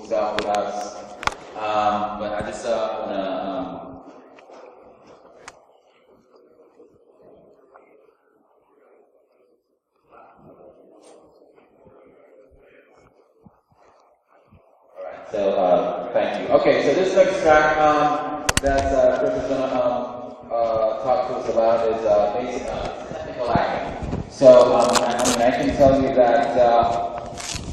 stuff with us. But I just want to So, thank you. Okay, so this next track that Chris is going to talk to us about is basic technical hacking. So, I can tell you that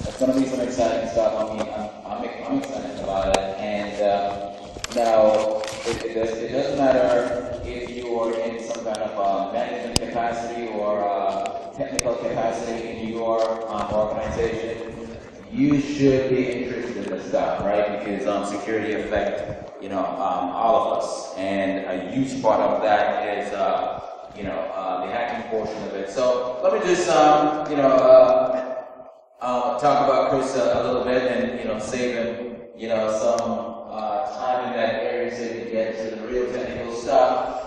it's going to be some exciting stuff. I'm excited about it. And now, it doesn't matter if you are in some kind of management capacity or technical capacity in your organization. You should be interested in this stuff, right? Because security affects, all of us, and a huge part of that is, the hacking portion of it. So let me just, talk about Chris a little bit, and save him, some time in that area so he can get to the real technical stuff.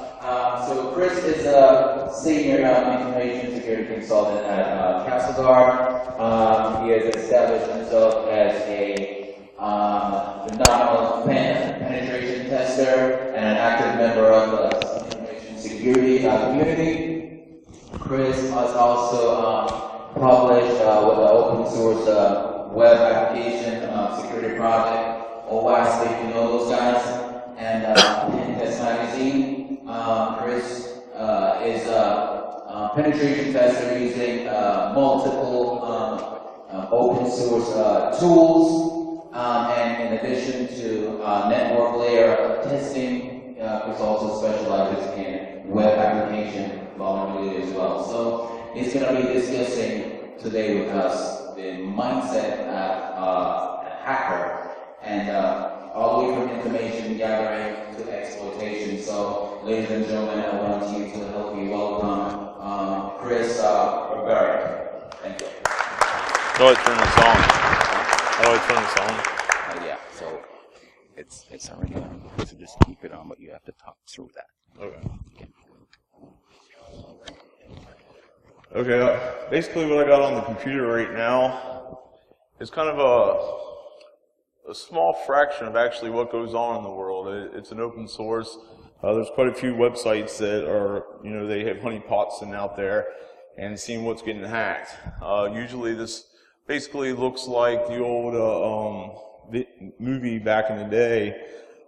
So Chris is a senior information security consultant at CastleGuard. He has established himself as a phenomenal penetration tester and an active member of the information security community. Chris has also published with an open source web application security project, Whitelisting, you know those guys, and Keypass magazine. Chris is a penetration tester using multiple open source tools, and in addition to network layer testing, Chris also specializes in web application vulnerability as well. So he's going to be discussing today with us the mindset of a hacker and all the way from information gathering to exploitation. So, ladies and gentlemen, I want you to help me welcome Chris Berberich. Thank you. How do I turn this on? How do I turn this on? Yeah, so it's already on. So just keep it on, but you have to talk through that. Okay. Okay, basically what I got on the computer right now is kind of a small fraction of actually what goes on in the world. It's an open source. There's quite a few websites that are, they have honeypots sitting out there and seeing what's getting hacked. Usually this basically looks like the old movie back in the day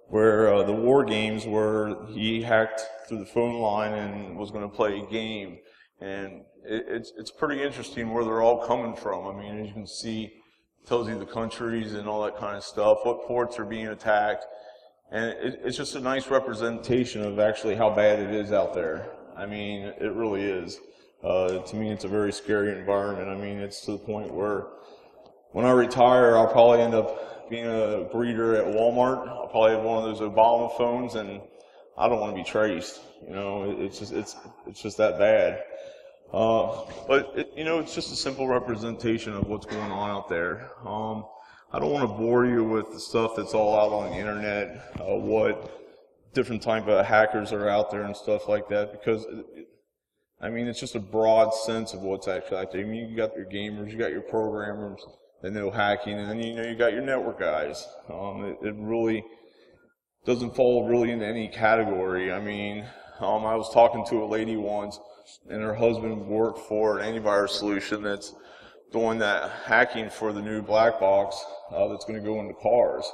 where the war games where he hacked through the phone line and was going to play a game. And it's pretty interesting where they're all coming from. I mean, as you can see, tells you the countries and all that kind of stuff, what ports are being attacked, and it's just a nice representation of actually how bad it is out there. I mean, it really is. To me, it's a very scary environment. I mean, it's to the point where when I retire, I'll probably end up being a greeter at Walmart. I'll probably have one of those Obama phones, and I don't want to be traced. It's just that bad. But it's just a simple representation of what's going on out there. I don't want to bore you with the stuff that's all out on the internet, what different type of hackers are out there and stuff like that, because it's just a broad sense of what's actually out there. I mean, you got your gamers, you got your programmers that know hacking, and then you got your network guys. It really doesn't fall really into any category. I mean, I was talking to a lady once, and her husband worked for an antivirus solution that's doing that hacking for the new black box that's going to go into cars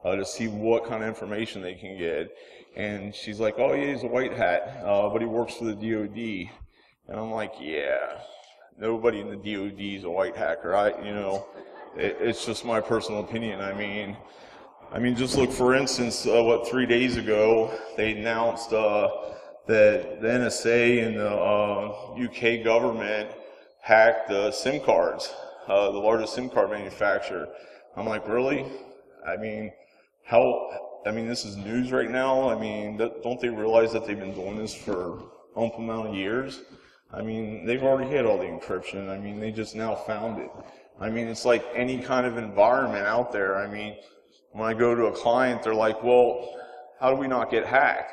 to see what kind of information they can get. And she's like, oh yeah, he's a white hat, but he works for the DOD. And I'm like, yeah, nobody in the DOD is a white hacker. It's just my personal opinion. I mean, just look, for instance, 3 days ago, they announced that the NSA and the UK government hacked the SIM cards, the largest SIM card manufacturer. I'm like, really? This is news right now. Don't they realize that they've been doing this for an amount of years? They've already had all the encryption. They just now found it. It's like any kind of environment out there. When I go to a client, they're like, well, how do we not get hacked?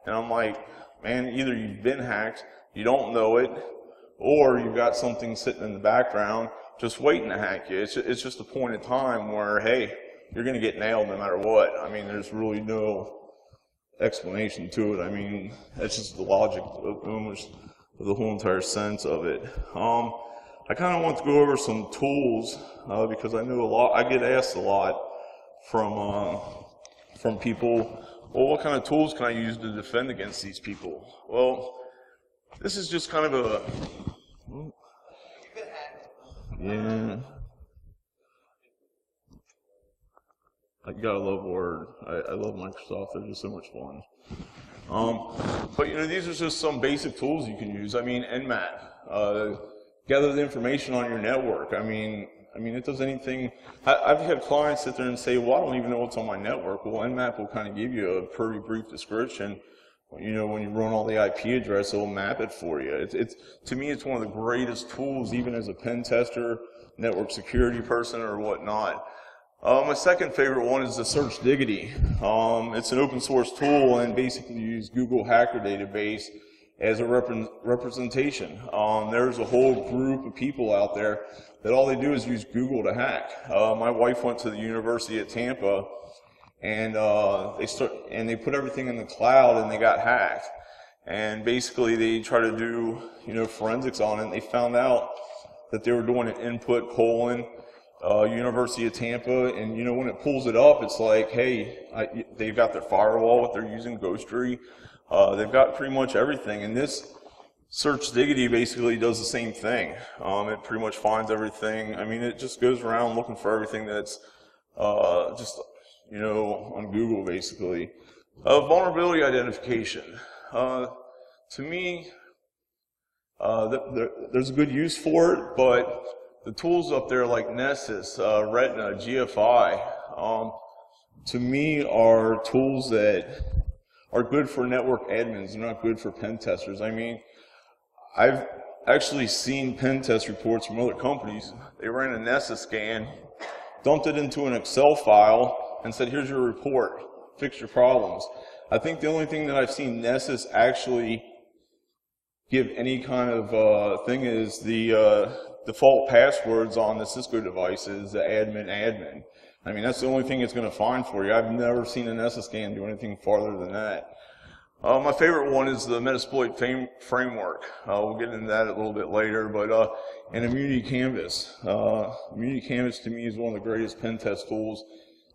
And I'm like, man, either you've been hacked, you don't know it, or you've got something sitting in the background just waiting to hack you. It's just a point in time where, hey, you're going to get nailed no matter what. I mean, there's really no explanation to it. I mean, that's just the logic of almost the whole entire sense of it. I kind of want to go over some tools because I know a lot. I get asked a lot from people. Well, what kind of tools can I use to defend against these people? Well, this is just kind of a. Yeah. You gotta love Word. I love Microsoft. They're just so much fun. But you know, these are just some basic tools you can use. I mean, Nmat. Gather the information on your network. I mean, it does anything. I've had clients sit there and say, well, I don't even know what's on my network. Well, Nmat will kind of give you a pretty brief description. You know, when you run all the IP address, it'll map it for you. To me, it's one of the greatest tools, even as a pen tester, network security person, or whatnot. My second favorite one is the Search Diggity. It's an open source tool, and basically you use Google Hacker Database as a representation. There's a whole group of people out there that all they do is use Google to hack. My wife went to the University of Tampa, and they put everything in the cloud, and they got hacked. And basically they try to do, you know, forensics on it, and they found out that they were doing an input : University of Tampa, and you know, when it pulls it up, it's like, hey, they've got their firewall, what they're using, Ghostery. They've got pretty much everything, and this Search Diggity basically does the same thing. It pretty much finds everything. I mean, it just goes around looking for everything that's just, you know, on Google, basically. Vulnerability identification. To me, there's a good use for it, but the tools up there like Nessus, Retina, GFI, to me are tools that are good for network admins. They're not good for pen testers. I mean, I've actually seen pen test reports from other companies. They ran a Nessus scan, dumped it into an Excel file, and said, here's your report, fix your problems. I think the only thing that I've seen Nessus actually give any kind of thing is the default passwords on the Cisco devices, the admin. I mean, that's the only thing it's going to find for you. I've never seen a Nessus scan do anything farther than that. My favorite one is the Metasploit framework. We'll get into that a little bit later, but and Immunity Canvas. Immunity Canvas to me is one of the greatest pen test tools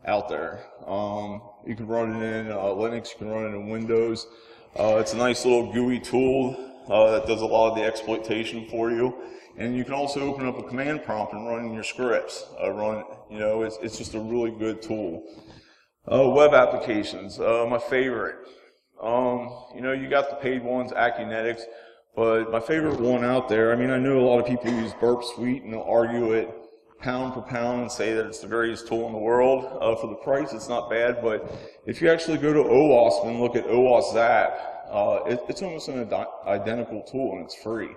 out there. You can run it in Linux, you can run it in Windows. It's a nice little GUI tool that does a lot of the exploitation for you. And you can also open up a command prompt and run your scripts. You know, it's just a really good tool. Web applications, my favorite. You know, you got the paid ones, Acunetics, but my favorite one out there, I mean, I know a lot of people use Burp Suite and they'll argue it pound for pound and say that it's the greatest tool in the world. For the price, it's not bad, but if you actually go to OWASP and look at OWASP Zap, it's almost an identical tool and it's free.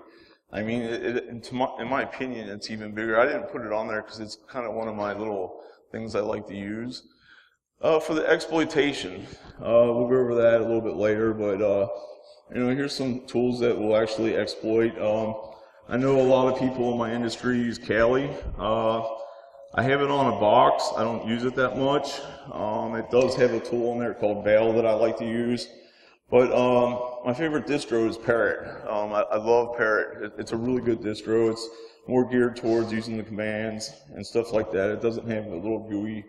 I mean, in my opinion, it's even bigger. I didn't put it on there because it's kind of one of my little things I like to use. For the exploitation, we'll go over that a little bit later, but you know, here's some tools that will actually exploit. I know a lot of people in my industry use Kali. I have it on a box. I don't use it that much. It does have a tool in there called Veil that I like to use. But my favorite distro is Parrot. I love Parrot. It's a really good distro. It's more geared towards using the commands and stuff like that. It doesn't have a little GUI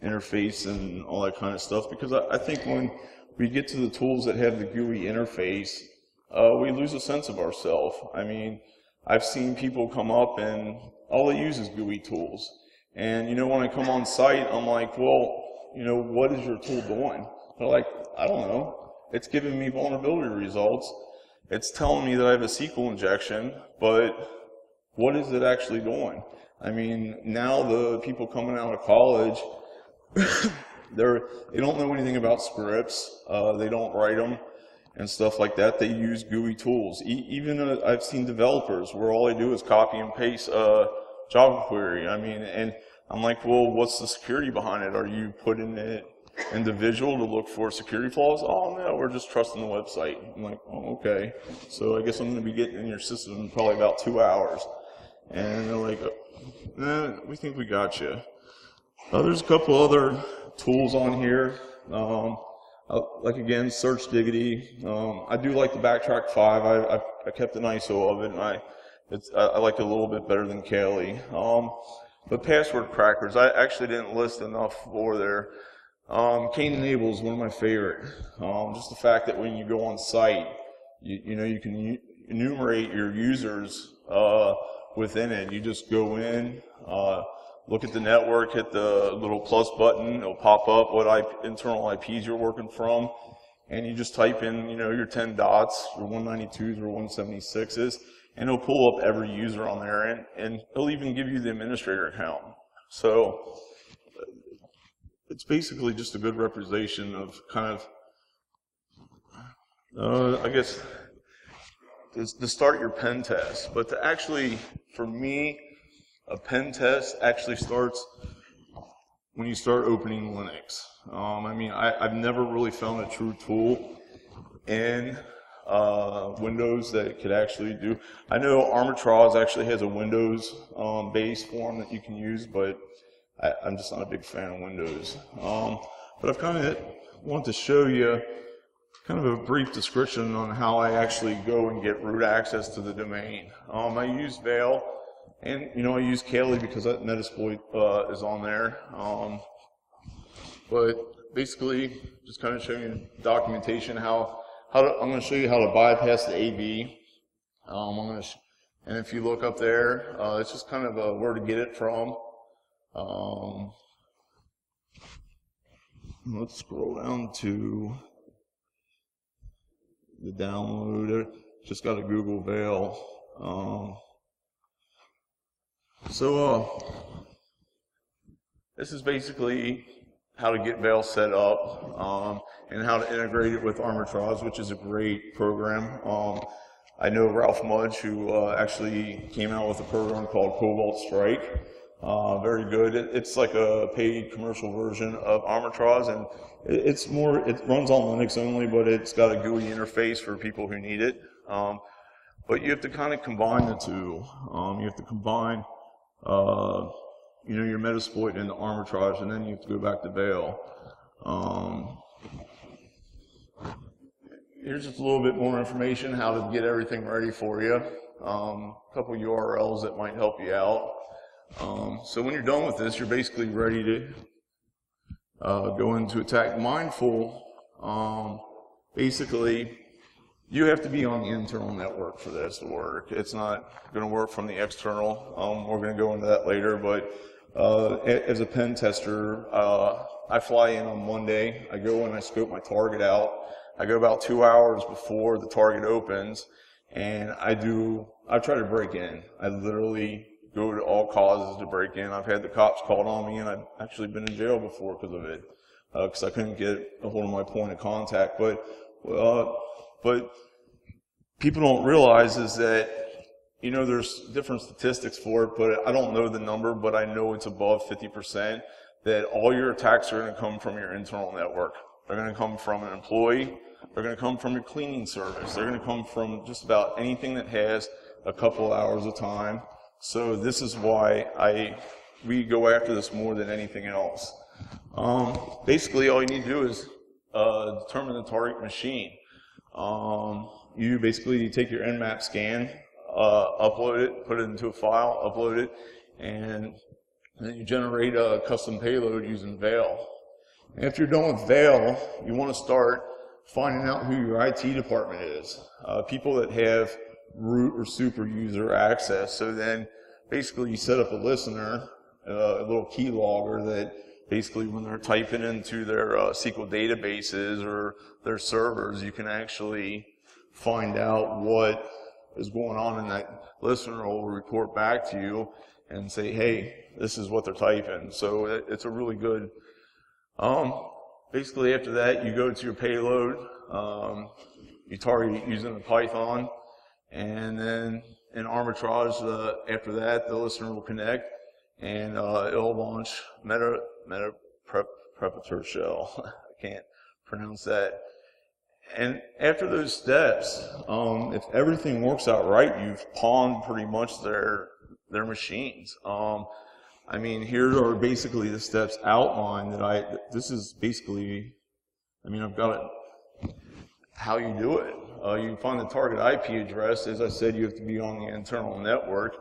interface and all that kind of stuff, because I think when we get to the tools that have the GUI interface, we lose a sense of ourselves. I mean, I've seen people come up and all they use is GUI tools. And you know, when I come on site, I'm like, well, you know, what is your tool doing? They're like, I don't know. It's giving me vulnerability results. It's telling me that I have a SQL injection, but what is it actually doing? I mean, now the people coming out of college, they don't know anything about scripts. They don't write them and stuff like that. They use GUI tools. Even I've seen developers where all they do is copy and paste a Java query. I mean, and I'm like, well, what's the security behind it? Are you putting it into Visual to look for security flaws? Oh no, we're just trusting the website. I'm like, oh, okay. So I guess I'm going to be getting in your system in probably about 2 hours. And they're like, we think we got you. There's a couple other tools on here. Like again, Search Diggity. I do like the Backtrack 5. I kept an ISO of it, and I like it a little bit better than Kali. But password crackers, I actually didn't list enough for there. KANA Enable is one of my favorite. Just the fact that when you go on site, you can enumerate your users within it. You just go in, look at the network, hit the little plus button, it'll pop up what internal IPs you're working from, and you just type in, your 10 dots, your 192s or 176s, and it'll pull up every user on there, and it'll even give you the administrator account. So it's basically just a good representation of kind of, I guess, to start your pen test. But to actually, for me, a pen test actually starts when you start opening Linux. I've never really found a true tool in Windows that it could actually do. I know Arbitrage actually has a Windows based form that you can use, but I'm just not a big fan of Windows. But I've kind of wanted to show you kind of a brief description on how I actually go and get root access to the domain. I use Veil, and I use Kali because that Metasploit is on there. But basically, just kind of showing you documentation I'm going to show you how to bypass the AV. And if you look up there, it's just kind of where to get it from. Let's scroll down to the download. Just got to Google Veil. This is basically how to get Veil set up and how to integrate it with Arbitrage, which is a great program. I know Ralph Mudge, who actually came out with a program called Cobalt Strike. Very good. It's like a paid commercial version of Arbitrage, and it runs on Linux only, but it's got a GUI interface for people who need it. But you have to kind of combine the two. You have to combine, your Metasploit into Arbitrage, and then you have to go back to Veil. Here's just a little bit more information how to get everything ready for you. A couple URLs that might help you out. So when you're done with this, you're basically ready to go into attack. Mindful, basically, you have to be on the internal network for this to work. It's not going to work from the external. We're going to go into that later, but as a pen tester, I fly in on Monday. I go and I scope my target out. I go about 2 hours before the target opens, and I try to break in. I literally go to all causes to break in. I've had the cops called on me, and I've actually been in jail before because of it, because I couldn't get a hold of my point of contact. But people don't realize is that, there's different statistics for it, but I don't know the number, but I know it's above 50%, that all your attacks are going to come from your internal network. They're going to come from an employee. They're going to come from your cleaning service. They're going to come from just about anything that has a couple hours of time. So this is why we go after this more than anything else. Basically, all you need to do is determine the target machine. You basically take your Nmap scan, upload it, put it into a file, upload it, and then you generate a custom payload using Veil. After you're done with Veil, you want to start finding out who your IT department is. People that have root or super user access. So then basically you set up a listener, a little key logger that basically when they're typing into their SQL databases or their servers, you can actually find out what is going on in that listener. Will report back to you and say, hey, this is what they're typing. So it's a really good. Basically after that, you go to your payload, you target using the Python, and then in Arbitrage, after that, the listener will connect, and it'll launch Meta Prepator Shell. I can't pronounce that. And after those steps, if everything works out right, you've pawned pretty much their machines. I mean, here are basically the steps outlined that this is basically, I mean, I've got it, how you do it. You find the target IP address. As I said, you have to be on the internal network.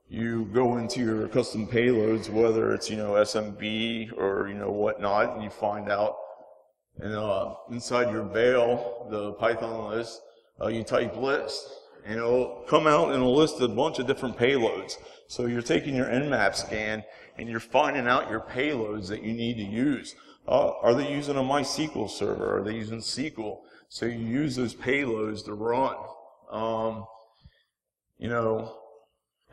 You go into your custom payloads, whether it's, SMB or, whatnot, and you find out. And inside your bail, the Python list, you type list, and it'll come out and it'll list a bunch of different payloads. So you're taking your Nmap scan and you're finding out your payloads that you need to use. Are they using a MySQL server? Are they using SQL? So you use those payloads to run.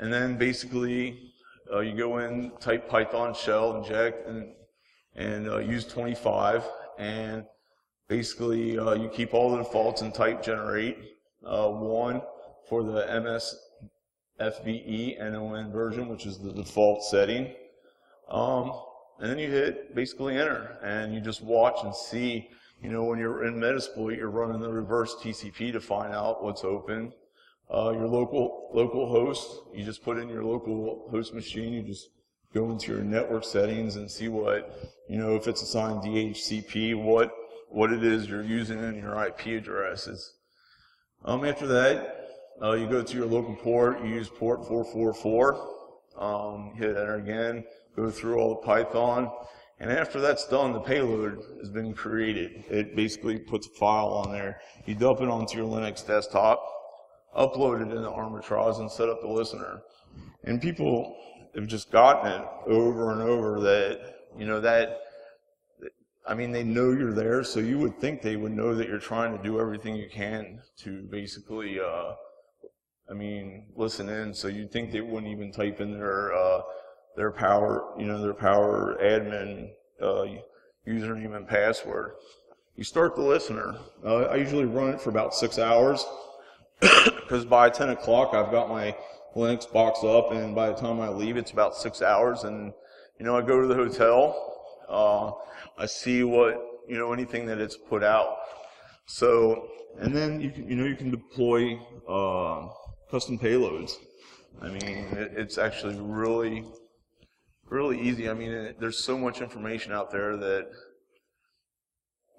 And then basically you go in, type Python shell, inject, and use 25, and basically you keep all the defaults and type generate 1 for the MSFVE NON version, which is the default setting. And then you hit basically enter, and you just watch and see. When you're in Metasploit, you're running the reverse TCP to find out what's open. Your local host, you just put in your local host machine. You just go into your network settings and see what, if it's assigned DHCP, what it is you're using in your IP addresses. After that, you go to your local port. You use port 444. Hit enter again. Go through all the Python. And after that's done, the payload has been created. It basically puts a file on there. You dump it onto your Linux desktop, upload it into Arbitrage, and set up the listener. And people have just gotten it over and over that, they know you're there, so you would think they would know that you're trying to do everything you can to basically, listen in. So you'd think they wouldn't even type in their power admin username and password. You start the listener. I usually run it for about 6 hours because by 10 o'clock I've got my Linux box up, and by the time I leave it's about 6 hours. And I go to the hotel. I see what anything that it's put out. So, and then you can deploy custom payloads. It's actually really easy. There's so much information out there that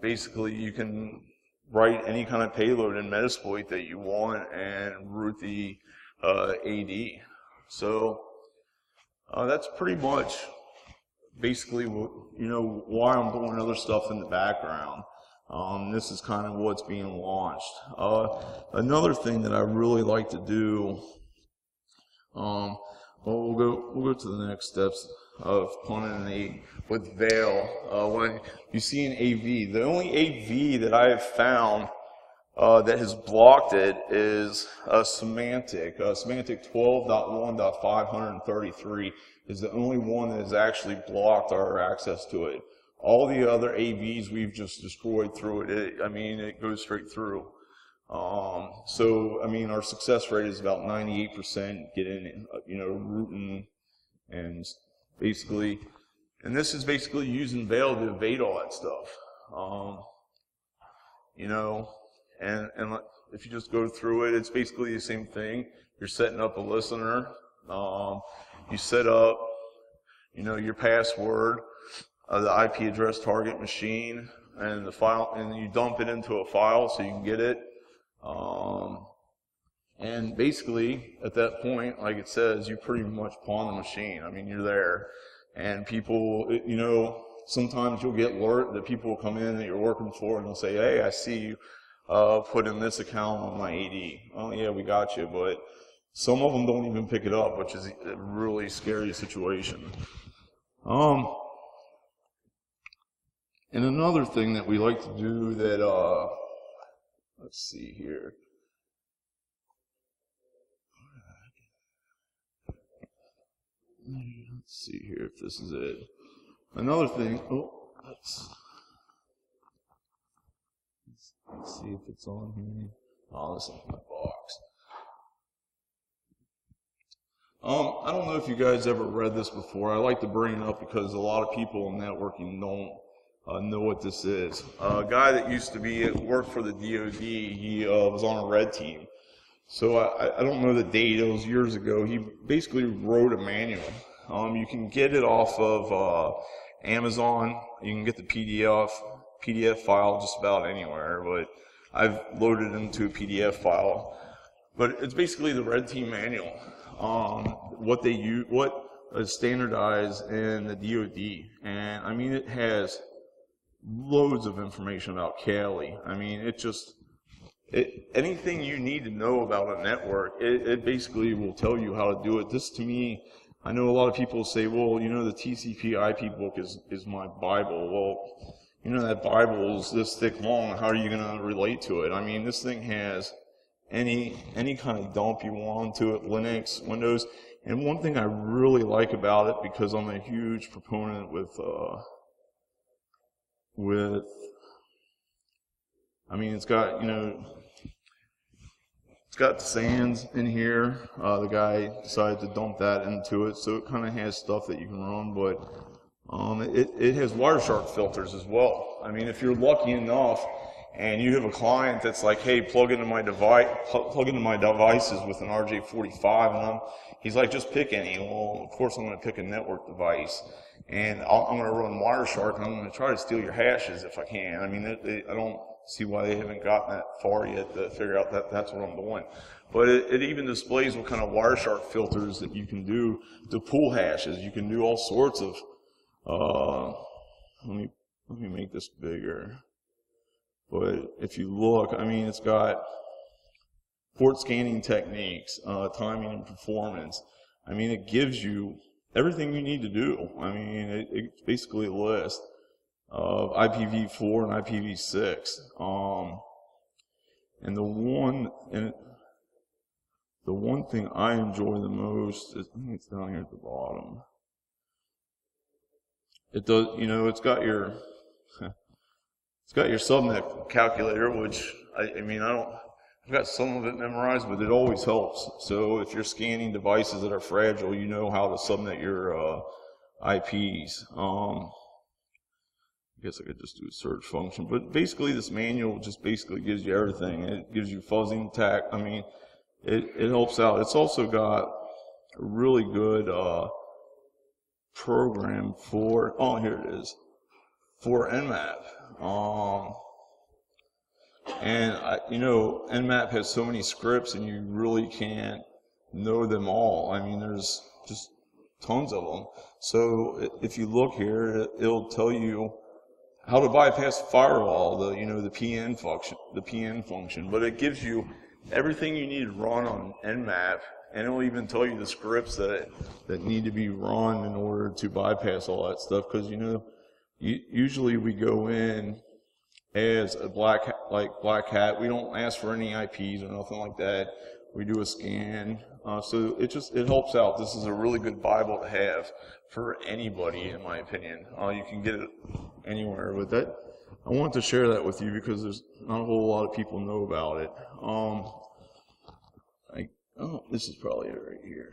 basically you can write any kind of payload in Metasploit that you want and root the AD. So that's pretty much basically why I'm doing other stuff in the background. This is kind of what's being launched. Another thing that I really like to do, we'll go to the next steps of punning with Veil. When you see an AV, the only AV that I have found that has blocked it is Semantic. Semantic 12.1.533 is the only one that has actually blocked our access to it. All the other AVs we've just destroyed through it. It goes straight through. So our success rate is about 98% getting, rooting, and basically, and this is basically using Veil to evade all that stuff. And if you just go through it, it's basically the same thing. You're setting up a listener. You set up, your password, the IP address target machine, and the file, and you dump it into a file so you can get it. And basically, at that point, like it says, you pretty much pawn the machine. You're there. And people, sometimes you'll get alert that people will come in that you're working for and they'll say, hey, I see you put in this account on my AD. Oh, yeah, we got you. But some of them don't even pick it up, which is a really scary situation. And another thing that we like to do that, let's see here. Let's see here if this is it. Another thing, let's see if it's on here. Oh, this is my box. I don't know if you guys ever read this before. I like to bring it up because a lot of people in networking don't know what this is. A guy that used to work for the DoD, he was on a red team. So I don't know the date, it was years ago. He basically wrote a manual You can get it off of Amazon. You can get the PDF file just about anywhere, but I've loaded it into a PDF file. But it's basically the red team manual. What they use, what is standardized in the DoD, and I mean it has loads of information about Kali. I mean anything you need to know about a network, it basically will tell you how to do it. This to me, I know a lot of people say, well, you know, the TCP IP book is my Bible. Well, you know, that Bible is this thick long. How are you going to relate to it? I mean, this thing has any kind of dump you want to it, Linux, Windows. And one thing I really like about it, because I'm a huge proponent I mean, it's got, you know, it's got the sands in here. The guy decided to dump that into it, so it kind of has stuff that you can run, but it has Wireshark filters as well. I mean, if you're lucky enough and you have a client that's like, hey, plug into my devices with an RJ45, and he's like, just pick any. Well, of course I'm going to pick a network device, and I'm going to run Wireshark, and I'm going to try to steal your hashes if I can. I mean, I don't see why they haven't gotten that far yet to figure out that that's what I'm doing. But it even displays what kind of Wireshark filters that you can do to pull hashes. You can do all sorts of, let me make this bigger. But if you look, I mean, it's got port scanning techniques, timing and performance. I mean, it gives you everything you need to do. I mean, it's basically a list of IPv4 and IPv6. And the one thing I enjoy the most is, I think it's down here at the bottom. It does, you know, it's got your subnet calculator, which I mean, I've got some of it memorized, but it always helps. So if you're scanning devices that are fragile, you know how to subnet your IPs. I guess I could just do a search function, but basically this manual just basically gives you everything. It gives you fuzzing tack. I mean, it helps out. It's also got a really good program for, oh, here it is, for Nmap. And you know, Nmap has so many scripts, and you really can't know them all. I mean, there's just tons of them. So if you look here, it'll tell you how to bypass the firewall, the PN function, but it gives you everything you need to run on Nmap, and it'll even tell you the scripts that need to be run in order to bypass all that stuff. Because usually we go in as a black hat. We don't ask for any IPs or nothing like that. We do a scan, so it helps out. This is a really good Bible to have for anybody, in my opinion. You can get it anywhere with that. I wanted to share that with you because there's not a whole lot of people know about it. This is probably it right here.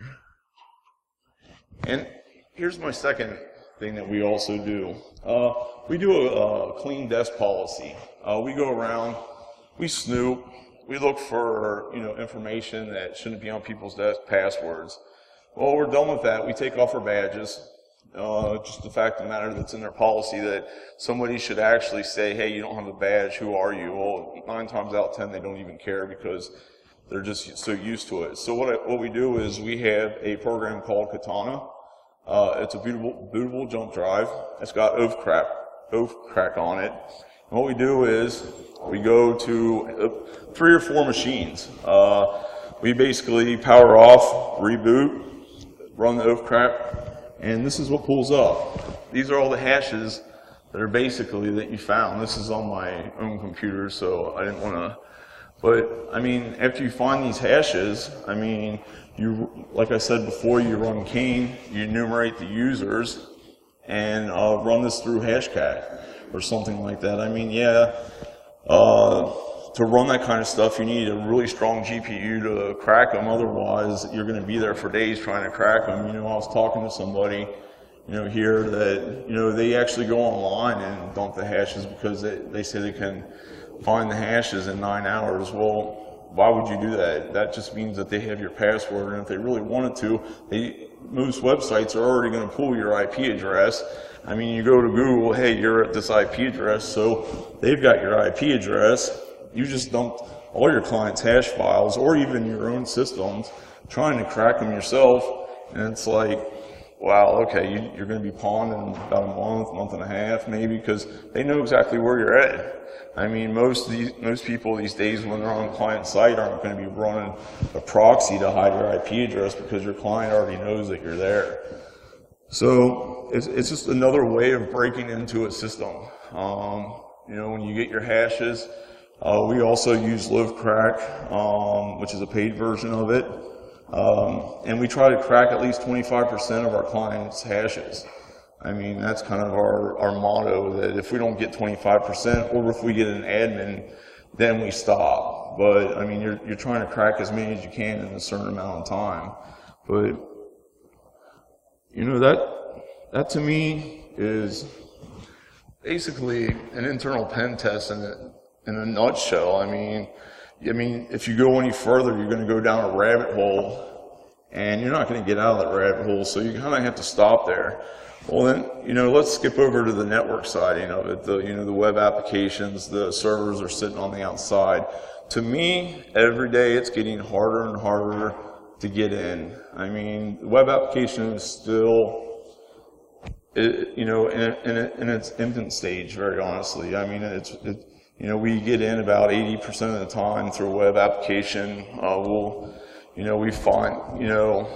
And here's my second thing that we also do. We do a clean desk policy. We go around, we snoop, we look for information that shouldn't be on people's desk, passwords. Well, we're done with that. We take off our badges. Just the fact of the matter that's in their policy that somebody should actually say, hey, you don't have a badge, who are you? Well, 9 times out of 10 they don't even care because they're just so used to it. So what we do is we have a program called KANA. It's a bootable jump drive. It's got oath crack on it. And what we do is we go to 3 or 4 machines. We basically power off, reboot, run the oath crack, and this is what pulls up. These are all the hashes that are basically that you found. This is on my own computer, so I didn't want to. But I mean, after you find these hashes, I mean, like I said before, you run Kane, you enumerate the users, and run this through Hashcat or something like that. I mean, yeah, to run that kind of stuff, you need a really strong GPU to crack them. Otherwise, you're going to be there for days trying to crack them. I was talking to somebody, here that, they actually go online and dump the hashes because they say they can find the hashes in 9 hours. Well, why would you do that? That just means that they have your password, and if they really wanted to, most websites are already going to pull your IP address. I mean, you go to Google, hey, you're at this IP address, so they've got your IP address. You just dumped all your clients' hash files, or even your own systems, trying to crack them yourself, and it's like, wow, okay, you're going to be pawned in about a month and a half, maybe, because they know exactly where you're at. I mean, most people these days, when they're on a client site, aren't going to be running a proxy to hide your IP address because your client already knows that you're there. So it's just another way of breaking into a system. You know, when you get your hashes, we also use LiveCrack, which is a paid version of it. And we try to crack at least 25% of our clients' hashes. I mean, that's kind of our motto, that if we don't get 25%, or if we get an admin, then we stop. But I mean, you're trying to crack as many as you can in a certain amount of time. But you know, that to me is basically an internal pen test in a nutshell. I mean, if you go any further, you're going to go down a rabbit hole, and you're not going to get out of that rabbit hole. So you kind of have to stop there. Well, then, you know, let's skip over to the network siding of it. The web applications, the servers are sitting on the outside. To me, every day it's getting harder and harder to get in. I mean, the web application is still, you know, in its infant stage, very honestly. I mean, you know, we get in about 80% of the time through a web application. We find, you know,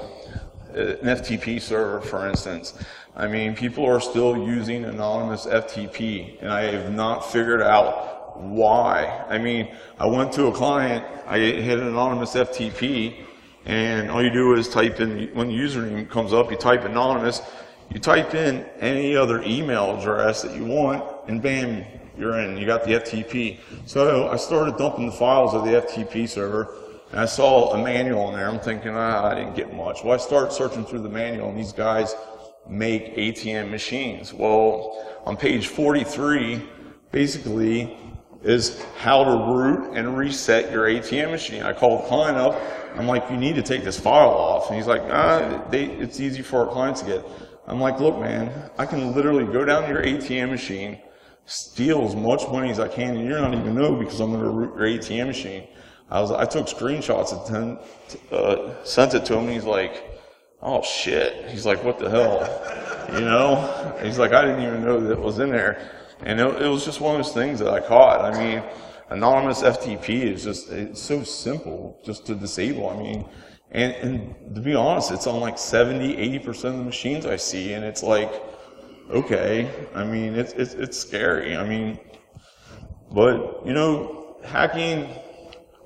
an FTP server, for instance. I mean, people are still using anonymous FTP, and I have not figured out why. I mean, I went to a client, I hit an anonymous FTP, and all you do is type in, when the username comes up, you type anonymous, you type in any other email address that you want, and bam, you're in, you got the FTP. So I started dumping the files of the FTP server, and I saw a manual in there. I'm thinking, I didn't get much. Well, I started searching through the manual, and these guys make ATM machines. Well, on page 43, basically, is how to root and reset your ATM machine. I called the client up. I'm like, you need to take this file off. And he's like, it's easy for our clients to get. I'm like, look, man, I can literally go down to your ATM machine, steal as much money as I can, and you're not even know because I'm going to root your ATM machine. I took screenshots and sent it to him, and he's like, oh shit. He's like, what the hell? You know? He's like, I didn't even know that it was in there. And it was just one of those things that I caught. I mean, anonymous FTP is it's so simple just to disable. I mean, and to be honest, it's on like 70, 80% of the machines I see, and it's like, okay, I mean, it's scary. I mean, but, you know, hacking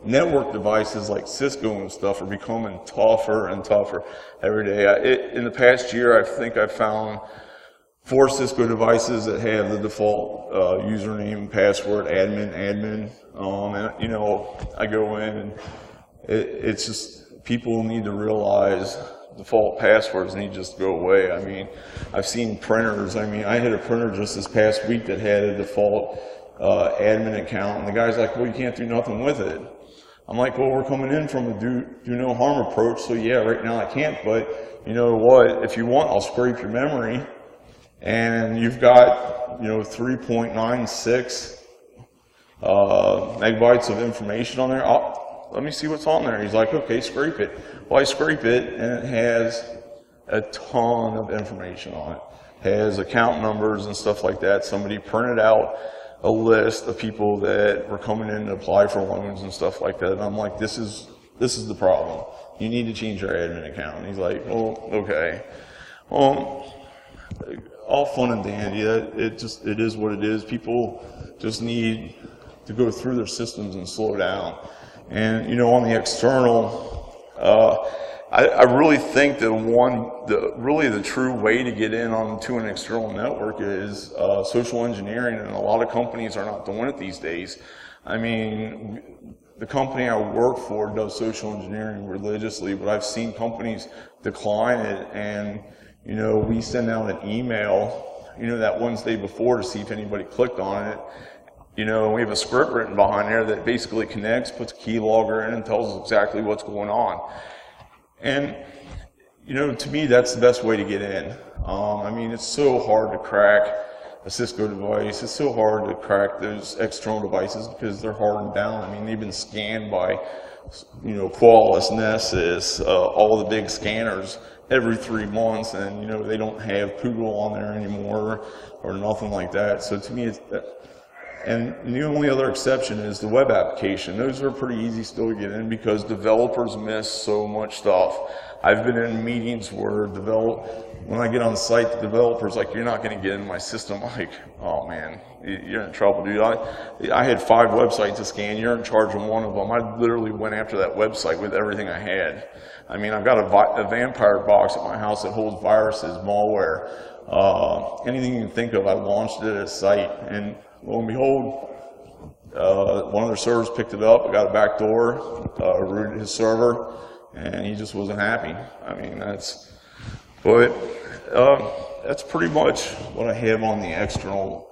network devices like Cisco and stuff are becoming tougher and tougher every day. In the past year, I think I've found 4 Cisco devices that have the default username, password, admin. And, you know, I go in, and it's just, people need to realize default passwords need to just go away. I mean, I've seen printers. I mean, I had a printer just this past week that had a default admin account, and the guy's like, well, you can't do nothing with it. I'm like, well, we're coming in from a do no harm approach, so yeah, right now I can't, but you know what, if you want, I'll scrape your memory, and you've got, you know, 3.96 megabytes of information on there. Let me see what's on there. He's like, okay, scrape it. Well, I scrape it, and it has a ton of information on it. It has account numbers and stuff like that. Somebody printed out a list of people that were coming in to apply for loans and stuff like that. And I'm like, this is the problem. You need to change your admin account. And he's like, oh, okay. Well, all fun and dandy. It is what it is. People just need to go through their systems and slow down. And, you know, on the external, I really think that the true way to get in onto an external network is social engineering, and a lot of companies are not doing it these days. I mean, the company I work for does social engineering religiously, but I've seen companies decline it, and, you know, we send out an email, you know, that Wednesday before to see if anybody clicked on it. You know, we have a script written behind there that basically connects, puts a keylogger in, and tells us exactly what's going on. And, to me, that's the best way to get in. I mean, it's so hard to crack a Cisco device. It's so hard to crack those external devices because they're hardened down. I mean, they've been scanned by, Qualys, Nessus, all the big scanners every 3 months, and they don't have Poodle on there anymore or nothing like that. So to me, it's and the only other exception is the web application. Those are pretty easy still to get in because developers miss so much stuff. I've been in meetings where when I get on site, the developer's like, "You're not going to get in my system." I'm like, "Oh man, you're in trouble, dude. I had 5 websites to scan. You're in charge of one of them." I literally went after that website with everything I had. I mean, I've got a vampire box at my house that holds viruses, malware, anything you can think of. I launched it at a site, and lo and behold, one of their servers picked it up. I got a back door, rooted his server, and he just wasn't happy. I mean, that's pretty much what I have on the external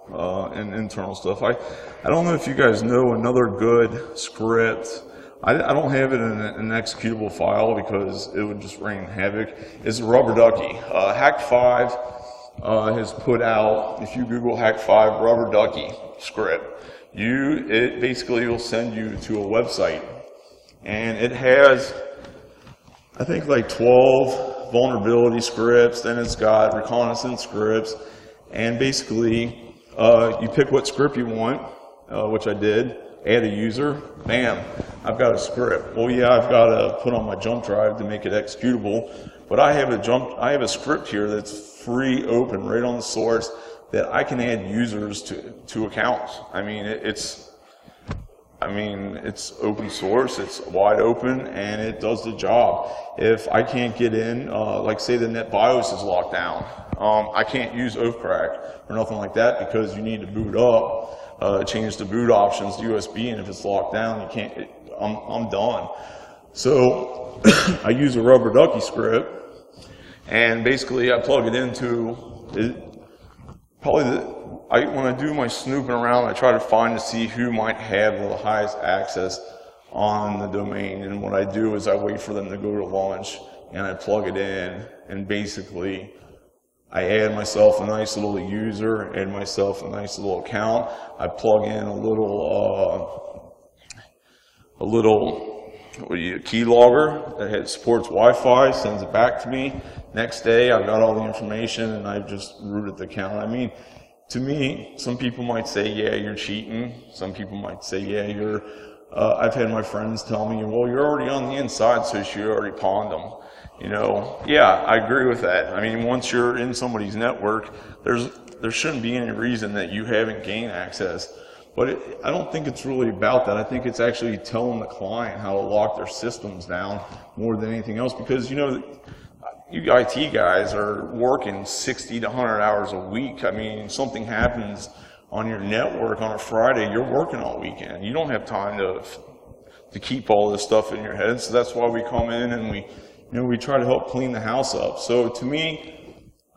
and internal stuff. I don't know if you guys know another good script. I don't have it in an executable file because it would just rain havoc. It's a rubber ducky. Hack5 has put out, if you Google Hack5 rubber ducky script, it basically will send you to a website, and it has, I think, like 12 vulnerability scripts. Then it's got reconnaissance scripts, and basically you pick what script you want, which I did. Add a user, bam, I've got a script. Well, yeah, I've got to put on my jump drive to make it executable, but I have a script here that's free, open, right on the source, that I can add users to accounts. I mean, it's open source, it's wide open, and it does the job. If I can't get in, like say the NetBIOS is locked down, I can't use oathcrack or nothing like that because you need to boot up. Change the boot options to USB, and if it's locked down, you can't. I'm done. So I use a rubber ducky script, and basically I plug it into it. When I do my snooping around, I try to find to see who might have the highest access on the domain, and what I do is I wait for them to go to launch, and I plug it in, and basically I add myself a nice little user, add myself a nice little account. I plug in a little keylogger that supports Wi-Fi, sends it back to me. Next day, I've got all the information, and I've just rooted the account. I mean, to me, some people might say, "Yeah, you're cheating." Some people might say, "Yeah, you're." I've had my friends tell me, "Well, you're already on the inside, so you already pawned them." Yeah, I agree with that. I mean, once you're in somebody's network, there shouldn't be any reason that you haven't gained access. But I don't think it's really about that. I think it's actually telling the client how to lock their systems down more than anything else, because you IT guys are working 60 to 100 hours a week. I mean, something happens on your network on a Friday, you're working all weekend. You don't have time to keep all this stuff in your head. So that's why we come in and we try to help clean the house up. So to me,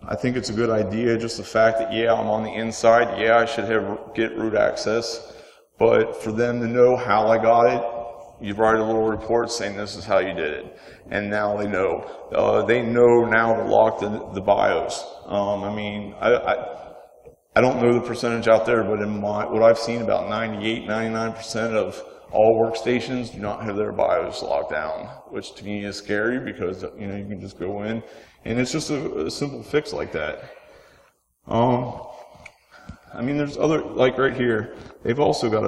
I think it's a good idea, just the fact that, yeah, I'm on the inside, yeah, I should get root access, but for them to know how I got it, you write a little report saying this is how you did it. And now they know. They know now to lock the BIOS. I mean, I don't know the percentage out there, but in what I've seen, about 99% of all workstations do not have their BIOS locked down, which to me is scary because you can just go in, and it's just a simple fix like that. I mean, there's other, like right here, they've also got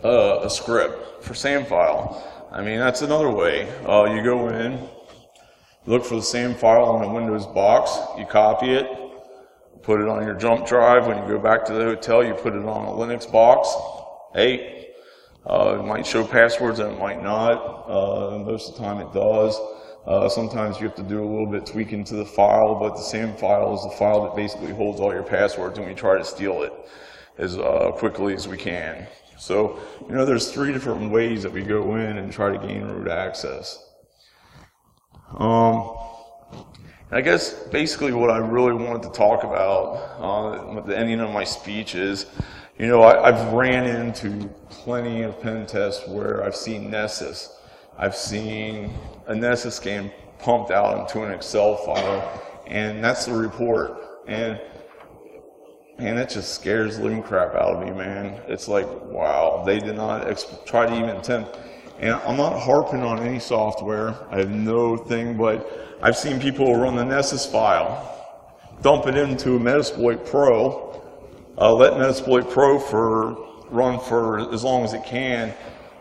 a script for SAM file. I mean, that's another way. You go in, look for the SAM file on a Windows box, you copy it, put it on your jump drive. When you go back to the hotel, you put it on a Linux box. Hey, it might show passwords and it might not. Most of the time it does. Sometimes you have to do a little bit tweaking to the file, but the SAM file is the file that basically holds all your passwords, and we try to steal it as quickly as we can. So, there's 3 different ways that we go in and try to gain root access. I guess basically what I really wanted to talk about at the ending of my speech is, I've ran into plenty of pen tests where I've seen Nessus. I've seen a Nessus scan pumped out into an Excel file, and that's the report. And man, that just scares the living crap out of me, man. It's like, wow, they did not try to even attempt. And I'm not harping on any software. I have no thing, but I've seen people run the Nessus file, dump it into Metasploit Pro, let Metasploit Pro run for as long as it can,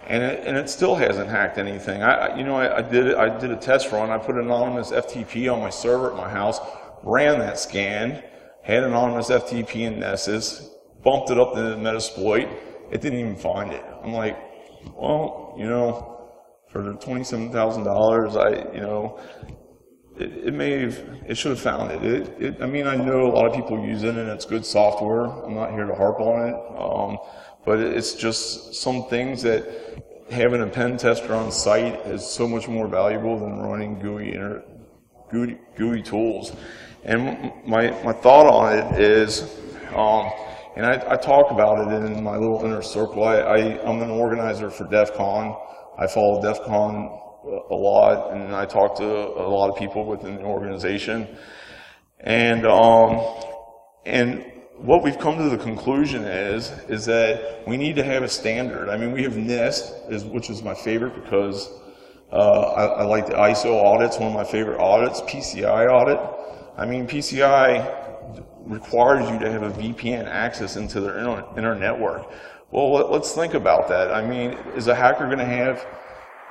and it still hasn't hacked anything. I did a test run. I put anonymous FTP on my server at my house, ran that scan, had anonymous FTP in Nessus, bumped it up to Metasploit. It didn't even find it. I'm like, well, for the $27,000, it should have found it. I mean, I know a lot of people use it and it's good software. I'm not here to harp on it. But it's just some things that having a pen tester on site is so much more valuable than running GUI tools. And my thought on it is, and I talk about it in my little inner circle. I'm an organizer for DEFCON. I follow DEFCON a lot, and I talk to a lot of people within the organization. And what we've come to the conclusion is that we need to have a standard. I mean, we have NIST, which is my favorite because I like the ISO audits, one of my favorite audits, PCI audit. I mean, PCI requires you to have a VPN access into their inner network. Well, let's think about that. I mean, is a hacker going to have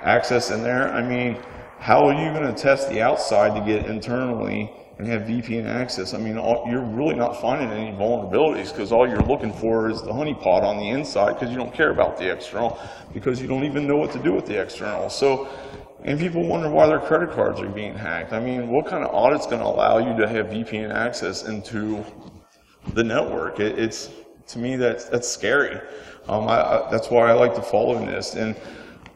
access in there? I mean, how are you going to test the outside to get internally and have VPN access? I mean, you're really not finding any vulnerabilities because all you're looking for is the honeypot on the inside because you don't care about the external because you don't even know what to do with the external. So, and people wonder why their credit cards are being hacked. I mean, what kind of audit's going to allow you to have VPN access into the network? To me, that's scary. That's why I like to follow NIST. And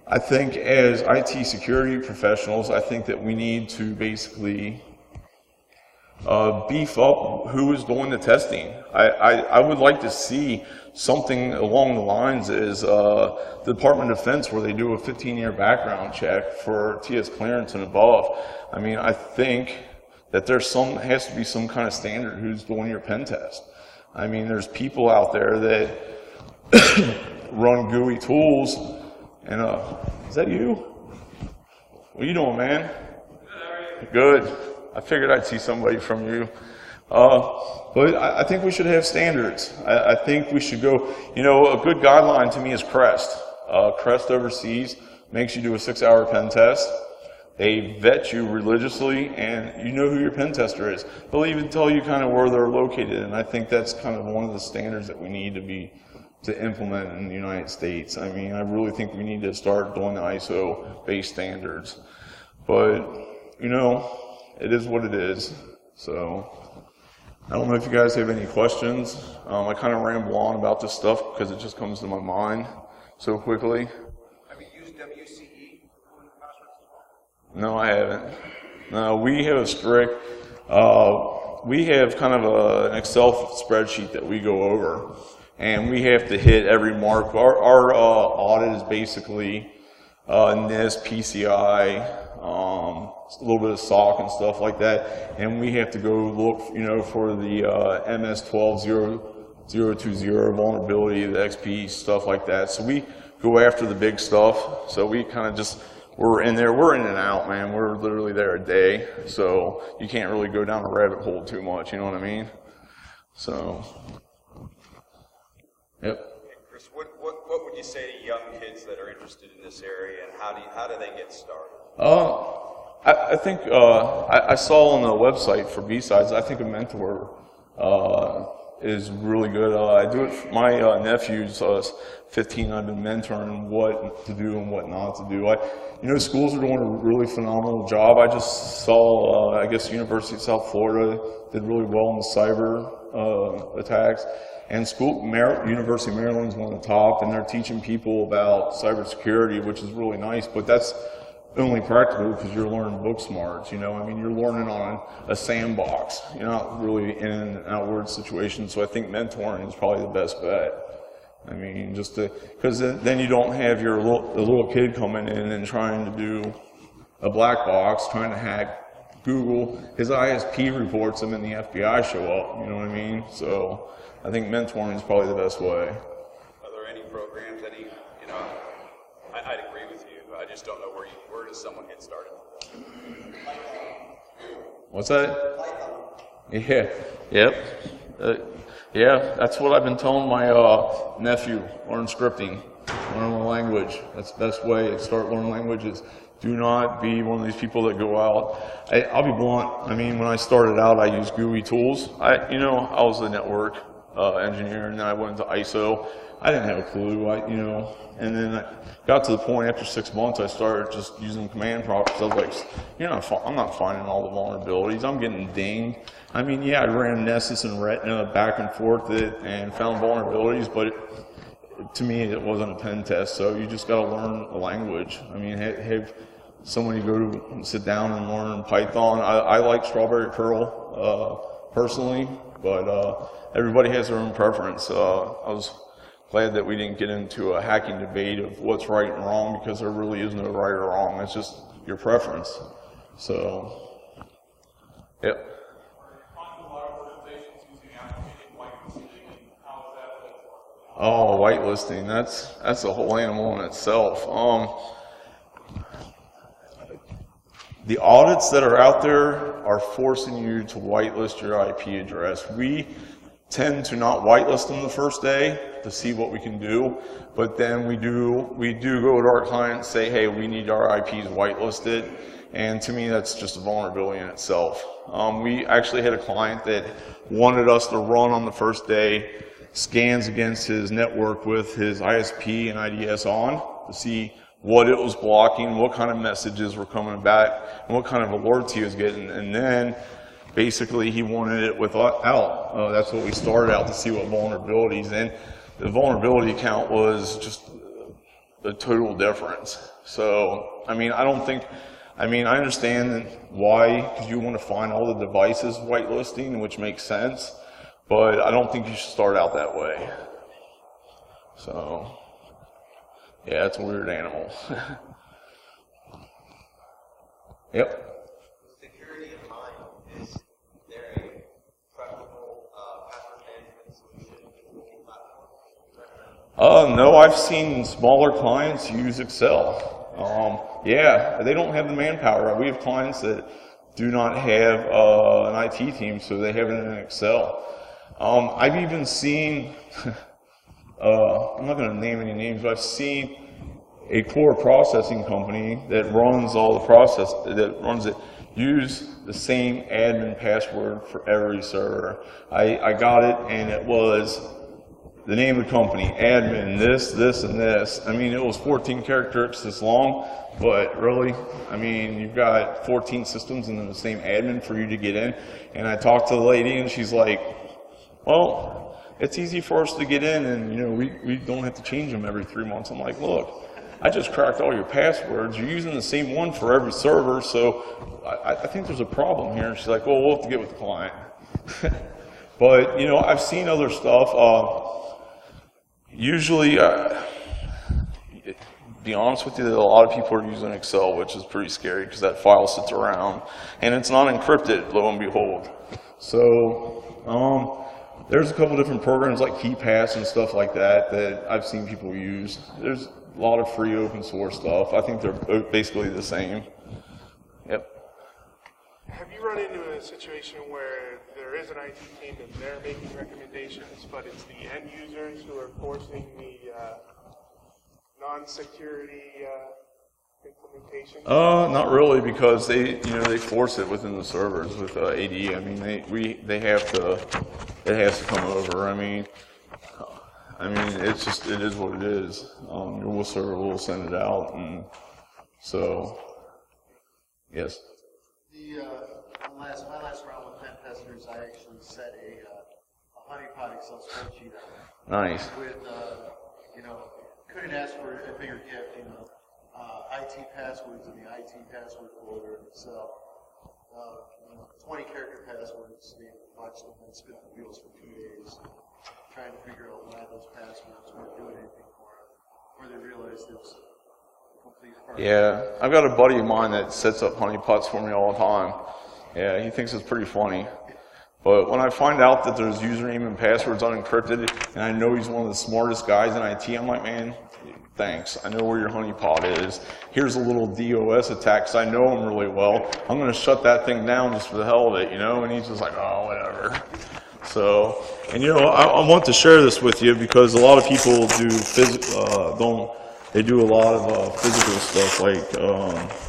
I think as IT security professionals, I think that we need to basically beef up who is doing the testing. I would like to see something along the lines is the Department of Defense where they do a 15-year background check for TS clearance and above. I mean, I think that has to be some kind of standard who's doing your pen test. I mean, there's people out there that run GUI tools, and is that you? What are you doing, man? Good. I figured I'd see somebody from you. But I think we should have standards. I think we should go, a good guideline to me is CREST. CREST overseas makes you do a 6-hour pen test. They vet you religiously, and you know who your pen tester is. They'll even tell you kind of where they're located, and I think that's kind of one of the standards that we need to implement in the United States. I mean, I really think we need to start doing the ISO-based standards. But, it is what it is. So, I don't know if you guys have any questions. I kind of ramble on about this stuff because it just comes to my mind so quickly. Have you used WCE for passwords as well? No, I haven't. No, we have a strict, we have kind of an Excel spreadsheet that we go over, and we have to hit every mark. Our audit is basically NIST, PCI, a little bit of SOC and stuff like that, and we have to go look, for the MS-12-020 vulnerability, the XP, stuff like that. So we go after the big stuff. So we kind of we're in there, we're in and out, man. We're literally there a day, so you can't really go down a rabbit hole too much, you know what I mean? So, yep. Hey, Chris, what would you say to young kids that are interested in this area, and how do they get started? I think I saw on the website for BSides, I think a mentor is really good. I do it for my nephew's 15. I've been mentoring what to do and what not to do. Schools are doing a really phenomenal job. I just saw, I guess, University of South Florida did really well in the cyber attacks. And University of Maryland's one of the top, and they're teaching people about cybersecurity, which is really nice. But that's only practical because you're learning book smarts, you're learning on a sandbox. You're not really in an outward situation. So I think mentoring is probably the best bet. I mean, because then you don't have the little kid coming in and trying to do a black box trying to hack Google. His ISP reports him and the FBI show up, you know what I mean? So I think mentoring is probably the best way. Are there any programs, I'd agree with you. I just don't know where does someone get started? What's that? Yeah. Yep. Yeah, that's what I've been telling my nephew. Learn scripting. Learn a language. That's the best way to start learning languages. Do not be one of these people that go out. I'll be blunt. I mean, when I started out, I used GUI tools. I was a network engineer, and then I went into ISO. I didn't have a clue. And then I got to the point after 6 months, I started just using command prompts. I was like, I'm not finding all the vulnerabilities. I'm getting dinged. I mean, yeah, I ran Nessus and Retina back and forth and found vulnerabilities, but to me, it wasn't a pen test. So you just got to learn a language. I mean, have somebody go to sit down and learn Python. I like Strawberry Curl personally, but everybody has their own preference. I was glad that we didn't get into a hacking debate of what's right and wrong, because there really is no right or wrong. It's just your preference. So, yep. Oh, whitelisting, that's a whole animal in itself. The audits that are out there are forcing you to whitelist your IP address. We tend to not whitelist them the first day to see what we can do, but then we do go to our client and say, hey, we need our IPs whitelisted, and to me that's just a vulnerability in itself. We actually had a client that wanted us to run on the first day scans against his network with his ISP and IDS on to see what it was blocking, what kind of messages were coming back, and what kind of alerts he was getting, and then basically he wanted it without. That's what we started out to see what vulnerabilities, and the vulnerability count was just a total difference. So, I mean, I understand why, because you want to find all the devices whitelisting, which makes sense, but I don't think you should start out that way. So, yeah, it's a weird animal. Yep. Security in mind, is there a preferable password management solution in the platform? No, I've seen smaller clients use Excel. Yeah, they don't have the manpower. We have clients that do not have an IT team, so they have it in Excel. I've even seen, I'm not going to name any names, but I've seen a core processing company that runs all the use the same admin password for every server. I got it, and it was the name of the company, admin, this, and this. I mean, it was 14 characteristics long, but really, I mean, you've got 14 systems and the same admin for you to get in. And I talked to the lady, and she's like, well, it's easy for us to get in, and we don't have to change them every 3 months. I'm like, look, I just cracked all your passwords. You're using the same one for every server, so I think there's a problem here. And she's like, well, we'll have to get with the client. But, I've seen other stuff. Usually, be honest with you, a lot of people are using Excel, which is pretty scary because that file sits around, and it's not encrypted, lo and behold. So, there's a couple different programs like Keypass and stuff like that I've seen people use. There's a lot of free open source stuff. I think they're basically the same. Yep. Have you run into a situation where there is an IT team and they're making recommendations, but it's the end users who are forcing the non-security implementation? Not really, because they force it within the servers with AD. I mean, it has to come over. I mean, it is what it is. Your server will send it out, and so, yes. My last round with pen testers, I actually set a Honeypot Excel spreadsheet up. Nice. With, couldn't ask for a bigger gift, IT passwords in the IT password folder in Excel. 20 character passwords, they watched them and spin the wheels for 2 days, trying to figure out why those passwords weren't doing anything for them, or they realized it was a these parts. Yeah, I've got a buddy of mine that sets up honeypots for me all the time. Yeah, he thinks it's pretty funny. But when I find out that there's username and passwords unencrypted, and I know he's one of the smartest guys in IT, I'm like, man, thanks. I know where your honeypot is. Here's a little DOS attack, because I know him really well. I'm going to shut that thing down just for the hell of it, you know? And he's just like, oh, whatever. So, and you know, I want to share this with you because a lot of people do they do a lot of physical stuff, like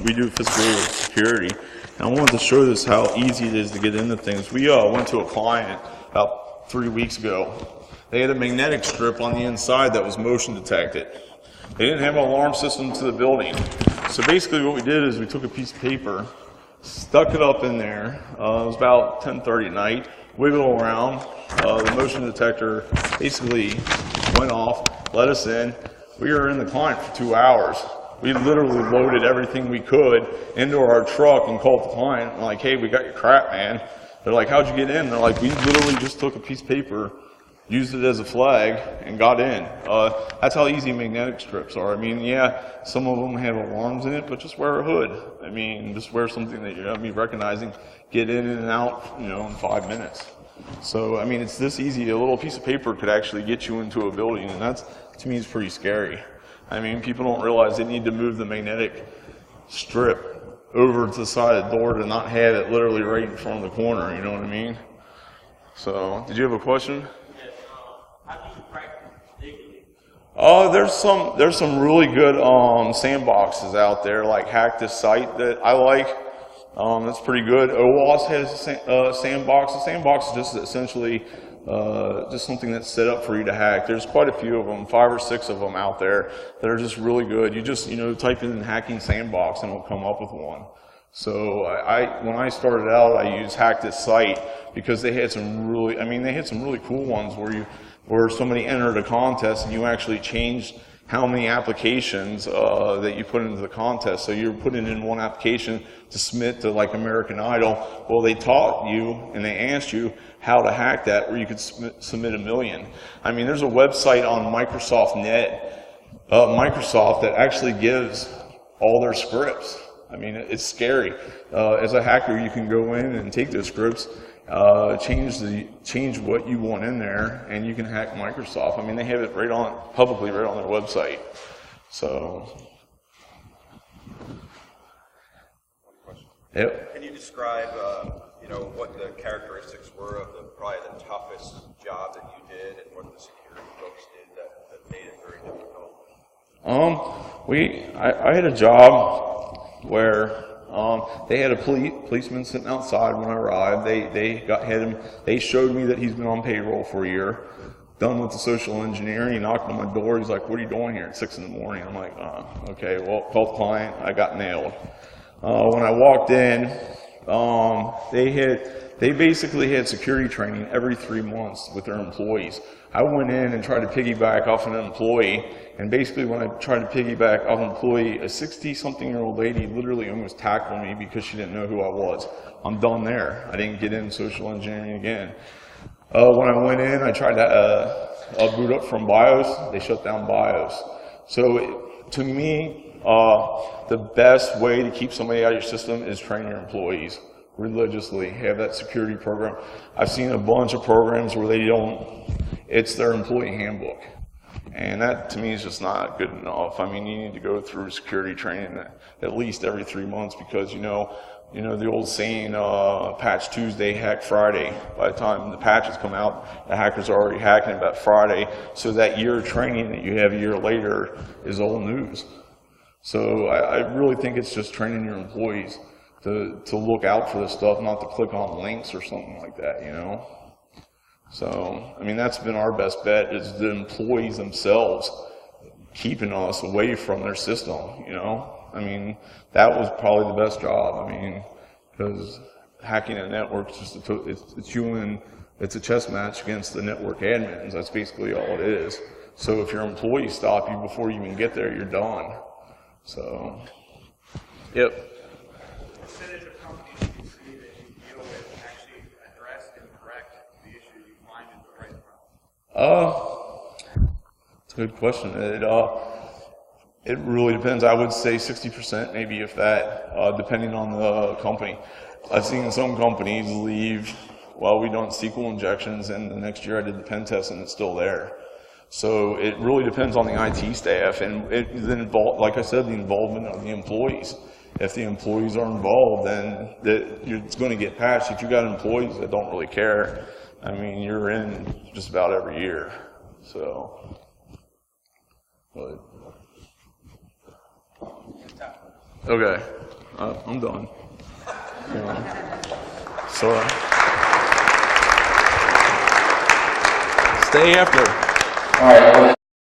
we do physical security. And I wanted to show this how easy it is to get into things. We went to a client about 3 weeks ago. They had a magnetic strip on the inside that was motion detected. They didn't have an alarm system to the building. So basically what we did is we took a piece of paper, stuck it up in there. It was about 10:30 at night. Wiggle around. The motion detector basically went off, let us in. We were in the client for 2 hours. We literally loaded everything we could into our truck and called the client. I'm like, hey, we got your crap, man. They're like, how'd you get in? They're like, we literally just took a piece of paper, used it as a flag, and got in. That's how easy magnetic strips are. I mean, yeah, some of them have alarms in it, but just wear a hood. I mean, just wear something that you're going to be recognizing, get in and out, you know, in 5 minutes. So, I mean, it's this easy. A little piece of paper could actually get you into a building, and that's, to me, is pretty scary. I mean, people don't realize they need to move the magnetic strip over to the side of the door to not have it literally right in front of the corner, you know what I mean? So, did you have a question? How do you practice digging? There's some really good sandboxes out there, like Hack This Site that I like. That's pretty good. OWASP has a sandbox. The sandbox is just essentially just something that's set up for you to hack. There's quite a few of them, 5 or 6 of them out there that are just really good. You just, you know, type in hacking sandbox and it'll come up with one. So when I started out, I used Hack This Site because they had some really, they had some really cool ones where somebody entered a contest and you actually changed how many applications that you put into the contest. So you're putting in one application to submit to like American Idol. Well, they taught you and they asked you how to hack that where you could submit 1 million. I mean, there's a website on Microsoft that actually gives all their scripts. I mean, it's scary. As a hacker, you can go in and take those scripts, change what you want in there, and you can hack Microsoft. I mean, they have it publicly right on their website. So, yep. Can you describe, what the characteristics were of probably the toughest job that you did, and what the security folks did that made it very difficult? I had a job where they had a policeman sitting outside when I arrived. They showed me that he's been on payroll for a year, done with the social engineering. He knocked on my door. He's like, "What are you doing here at 6 in the morning?" I'm like, "Okay, well, call the client." I got nailed. When I walked in, they basically had security training every 3 months with their employees. I went in and tried to piggyback off an employee, and basically when I tried to piggyback off an employee, a 60-something-year-old lady literally almost tackled me because she didn't know who I was. I'm done there. I didn't get in social engineering again. When I went in, I tried to boot up from BIOS. They shut down BIOS. So to me, the best way to keep somebody out of your system is train your employees religiously, have that security program. I've seen a bunch of programs where it's their employee handbook. And that to me is just not good enough. I mean, you need to go through security training at least every 3 months because, you know the old saying, patch Tuesday, hack Friday. By the time the patches come out, the hackers are already hacking about Friday. So that year of training that you have a year later is old news. So I really think it's just training your employees to look out for this stuff, not to click on links or something like that, you know? So, I mean, that's been our best bet is the employees themselves keeping us away from their system, you know? I mean, that was probably the best job. I mean, because hacking a network is just it's a chess match against the network admins. That's basically all it is. So if your employees stop you before you even get there, you're done. So, yep. Percentage of companies you see that you deal with actually address and correct the issue you find in the right problem? It's a good question. It really depends. I would say 60%, maybe if that, depending on the company. I've seen some companies leave while we done SQL injections, and the next year I did the pen test and it's still there. So it really depends on the IT staff, and like I said, the involvement of the employees. If the employees are involved, then it's going to get patched. If you got employees that don't really care, I mean, you're in just about every year. So, but. Okay, I'm done. Sorry. Stay after. All right.